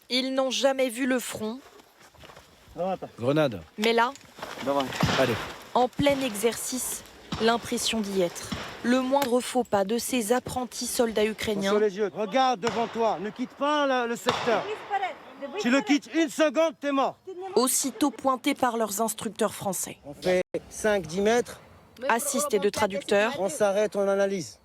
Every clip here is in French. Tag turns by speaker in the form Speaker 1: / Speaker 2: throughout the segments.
Speaker 1: Ils n'ont jamais vu le front.
Speaker 2: Grenade.
Speaker 1: Mais là,
Speaker 2: Allez.
Speaker 1: en plein exercice, l'impression d'y être. Le moindre faux pas de ces apprentis soldats ukrainiens.
Speaker 3: Sur les yeux, regarde devant toi, ne quitte pas le secteur. Tu le quittes une seconde, t'es mort.
Speaker 1: Aussitôt pointés par leurs instructeurs français.
Speaker 3: On fait 5-10 mètres,
Speaker 1: Assistés de traducteurs.
Speaker 3: on s'arrête, on analyse.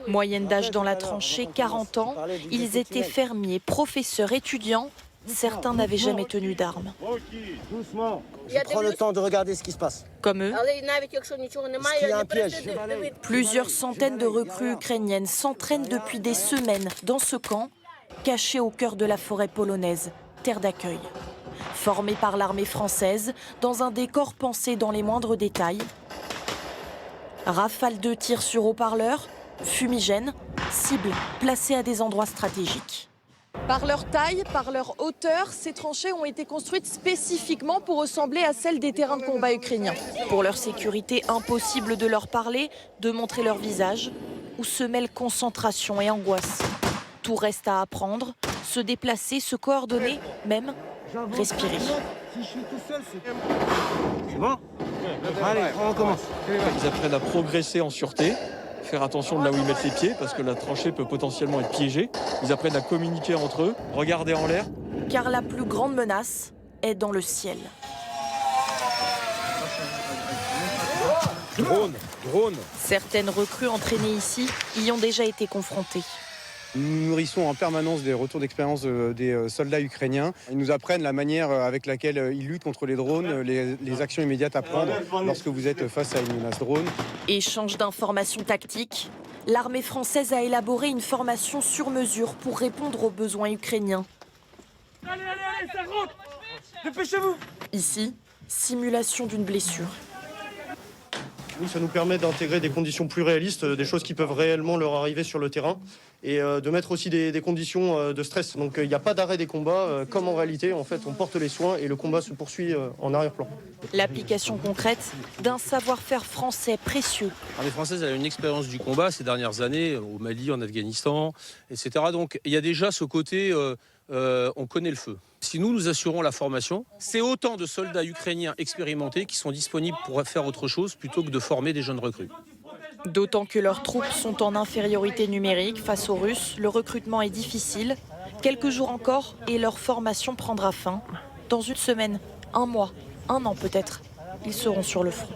Speaker 1: Moyenne d'âge dans la tranchée, 40 ans. Ils étaient fermiers, professeurs, étudiants. Certains n'avaient jamais tenu d'armes.
Speaker 3: Doucement, je prends le temps de regarder ce qui se passe.
Speaker 1: Comme eux,
Speaker 3: Est-ce qu'il y a un piège?
Speaker 1: plusieurs centaines de recrues ukrainiennes s'entraînent depuis des semaines dans ce camp, caché au cœur de la forêt polonaise, terre d'accueil. Formés par l'armée française, dans un décor pensé dans les moindres détails. Rafales de tirs sur haut-parleurs, fumigènes, cibles placées à des endroits stratégiques. Par leur taille, par leur hauteur, ces tranchées ont été construites spécifiquement pour ressembler à celles des terrains de combat ukrainiens. Pour leur sécurité, impossible de leur parler, de montrer leur visage, où se mêlent concentration et angoisse. Tout reste à apprendre, se déplacer, se coordonner, même respirer.
Speaker 3: Si je suis tout seul, c'est bon? Allez, on recommence.
Speaker 4: Ils apprennent à progresser en sûreté, faire attention de là où ils mettent les pieds parce que la tranchée peut potentiellement être piégée. Ils apprennent à communiquer entre eux, regarder en l'air.
Speaker 1: Car la plus grande menace est dans le ciel.
Speaker 2: Drone.
Speaker 1: Certaines recrues entraînées ici y ont déjà été confrontées.
Speaker 5: Nous nourrissons en permanence des retours d'expérience des soldats ukrainiens. Ils nous apprennent la manière avec laquelle ils luttent contre les drones, les actions immédiates à prendre lorsque vous êtes face à une menace drone.
Speaker 1: Échange d'informations tactiques, l'armée française a élaboré une formation sur mesure pour répondre aux besoins ukrainiens.
Speaker 6: Allez, ça rentre! Dépêchez-vous!
Speaker 1: Ici, simulation d'une blessure.
Speaker 7: Nous, ça nous permet d'intégrer des conditions plus réalistes, des choses qui peuvent réellement leur arriver sur le terrain et de mettre aussi des conditions de stress. Donc il n'y a pas d'arrêt des combats, comme en réalité, en fait, on porte les soins et le combat se poursuit en arrière-plan.
Speaker 1: L'application concrète d'un savoir-faire français précieux.
Speaker 8: L'armée française a une expérience du combat ces dernières années, au Mali, en Afghanistan, etc. Donc il y a déjà ce côté, on connaît le feu. Si nous assurons la formation, c'est autant de soldats ukrainiens expérimentés qui sont disponibles pour faire autre chose plutôt que de former des jeunes recrues.
Speaker 1: D'autant que leurs troupes sont en infériorité numérique face aux Russes, le recrutement est difficile. Quelques jours encore et leur formation prendra fin. Dans une semaine, un mois, un an peut-être, ils seront sur le front.